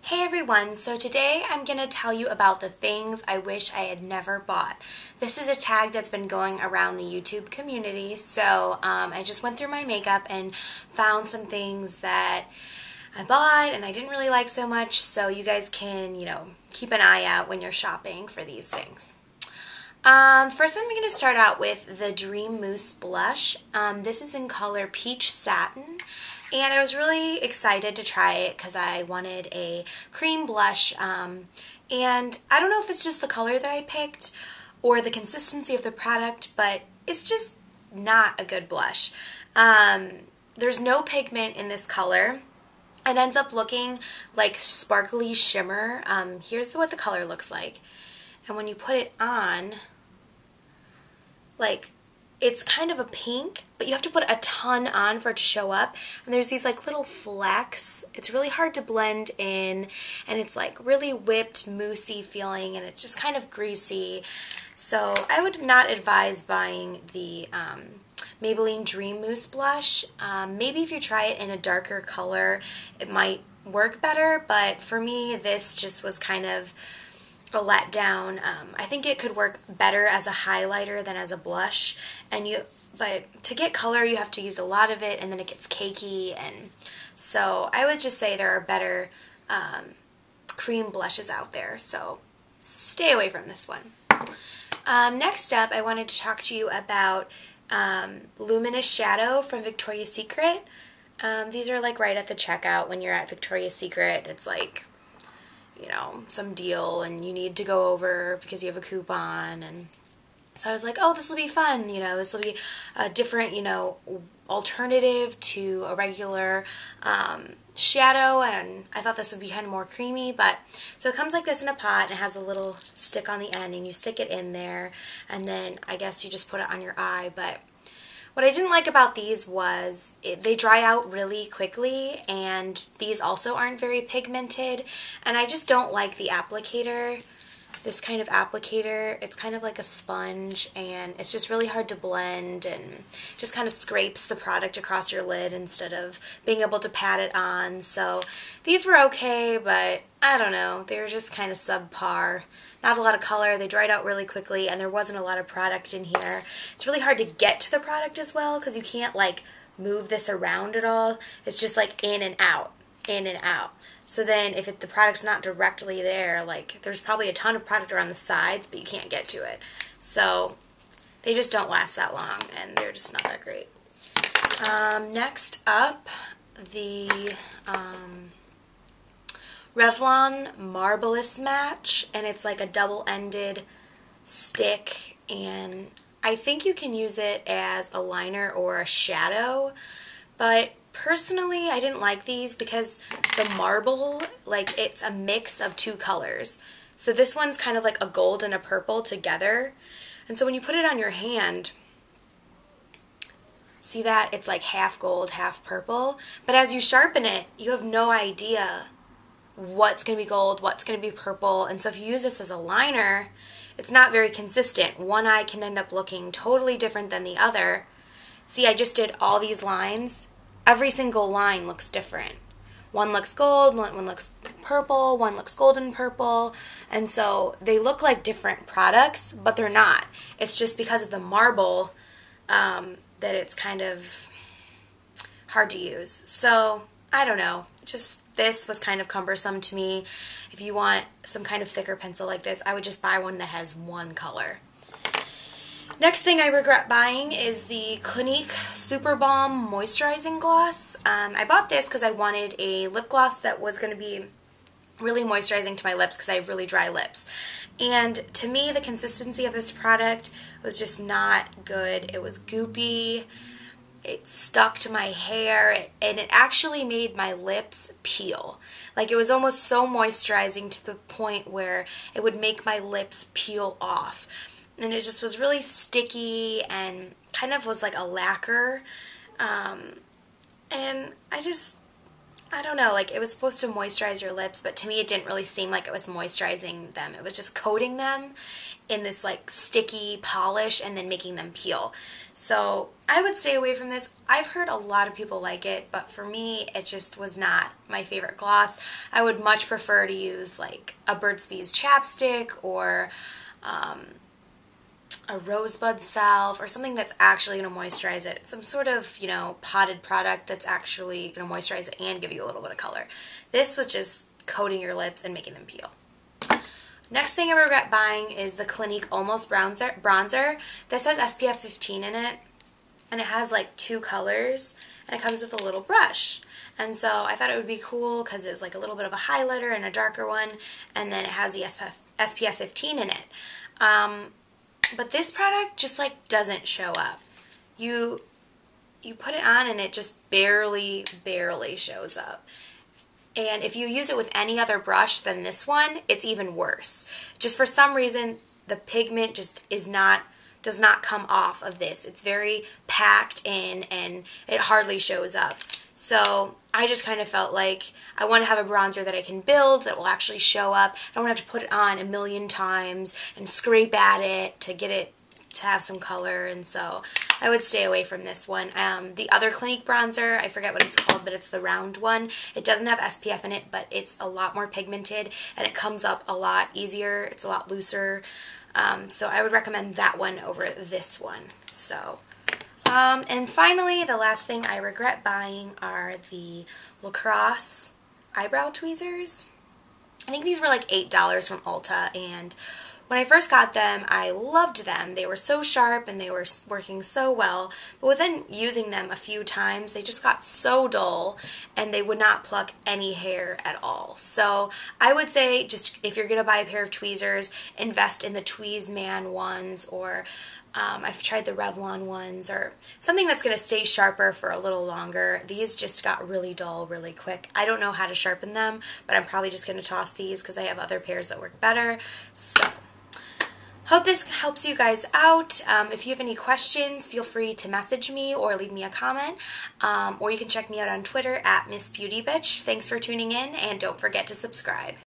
Hey everyone, so today I'm going to tell you about the things I wish I had never bought. This is a tag that's been going around the YouTube community, so I just went through my makeup and found some things that I bought and I didn't really like so much, so you guys can, keep an eye out when you're shopping for these things. First I'm going to start out with the Dream Mousse blush. This is in color Peach Satin. And I was really excited to try it because I wanted a cream blush, and I don't know if it's just the color that I picked or the consistency of the product, but it's just not a good blush. There's no pigment in this color. It ends up looking like sparkly shimmer. Here's what the color looks like. And when you put it on, it's kind of a pink, but you have to put a ton on for it to show up. And there's these little flecks. It's really hard to blend in, and it's really whipped, moussey feeling, and it's just kind of greasy. So I would not advise buying the Maybelline Dream Mousse blush. Maybe if you try it in a darker color, it might work better, but for me, this just was kind of a letdown. I think it could work better as a highlighter than as a blush, but to get color you have to use a lot of it and then it gets cakey, and so I would just say there are better cream blushes out there, so stay away from this one. Next up, I wanted to talk to you about Luminous Shadow from Victoria's Secret. These are right at the checkout when you're at Victoria's Secret. It's some deal and you need to go over because you have a coupon, and so I was like, oh, this will be fun, this will be a different, alternative to a regular shadow, and I thought this would be kind of more creamy, but so it comes like this in a pot and it has a little stick on the end and you stick it in there and then I guess you just put it on your eye. But what I didn't like about these was they dry out really quickly, and these also aren't very pigmented, and I just don't like the applicator. This kind of applicator, it's kind of like a sponge, and it's just really hard to blend and just kind of scrapes the product across your lid instead of being able to pat it on. So these were okay, but I don't know, they were just kind of subpar. Not a lot of color, they dried out really quickly, and there wasn't a lot of product in here. It's really hard to get to the product as well because you can't move this around at all. It's just in and out, in and out. So then if the product's not directly there, there's probably a ton of product around the sides, but you can't get to it. So they just don't last that long, and they're just not that great. Next up, the Revlon Marble Match, and it's a double-ended stick, and I think you can use it as a liner or a shadow, but personally I didn't like these because the marble, it's a mix of two colors. So this one's kind of like a gold and a purple together, and so when you put it on your hand, see that? It's half gold, half purple, but as you sharpen it, you have no idea what's going to be gold, what's going to be purple, and so if you use this as a liner, it's not very consistent. One eye can end up looking totally different than the other. See, I just did all these lines. Every single line looks different. One looks gold, one looks purple, one looks golden purple, and so they look like different products, but they're not. It's just because of the marble that it's kind of hard to use. So I don't know, just this was kind of cumbersome to me. If you want some kind of thicker pencil like this, I would just buy one that has one color. Next thing I regret buying is the Clinique Super Balm Moisturizing Gloss. I bought this because I wanted a lip gloss that was going to be really moisturizing to my lips because I have really dry lips. And to me, the consistency of this product was just not good. It was goopy. It stuck to my hair, and it actually made my lips peel. It was almost so moisturizing to the point where it would make my lips peel off. And it just was really sticky and kind of was like a lacquer. And I don't know, like it was supposed to moisturize your lips, but to me it didn't really seem like it was moisturizing them. It was just coating them in this like sticky polish and then making them peel. So I would stay away from this. I've heard a lot of people like it, but for me it just was not my favorite gloss. I would much prefer to use like a Burt's Bees chapstick or a rosebud salve or something that's actually going to moisturize it. Some sort of, you know, potted product that's actually going to moisturize it and give you a little bit of color. This was just coating your lips and making them peel. Next thing I regret buying is the Clinique Almost Bronzer. This has SPF 15 in it, and it has like 2 colors, and it comes with a little brush. And so I thought it would be cool because it's like a little bit of a highlighter and a darker one, and then it has the SPF 15 in it. But this product just like doesn't show up. You put it on and it just barely shows up. And if you use it with any other brush than this one, it's even worse. Just for some reason, the pigment just does not come off of this. It's very packed in and it hardly shows up. So I just kind of felt like I want to have a bronzer that I can build that will actually show up. I don't have to put it on a million times and scrape at it to get it to have some color, and so I would stay away from this one. The other Clinique bronzer, I forget what it's called, but it's the round one. It doesn't have SPF in it, but it's a lot more pigmented and it comes up a lot easier. It's a lot looser. So I would recommend that one over this one. So, and finally, the last thing I regret buying are the Lacross eyebrow tweezers. I think these were like $8 from Ulta, and when I first got them, I loved them. They were so sharp and they were working so well, but within using them a few times, they just got so dull and they would not pluck any hair at all. So I would say just if you're going to buy a pair of tweezers, invest in the Tweezman ones, or I've tried the Revlon ones, or something that's going to stay sharper for a little longer. These just got really dull really quick. I don't know how to sharpen them, but I'm probably just going to toss these because I have other pairs that work better. So hope this helps you guys out. If you have any questions, feel free to message me or leave me a comment. Or you can check me out on Twitter at Miss Beauty Bitch. Thanks for tuning in, and don't forget to subscribe.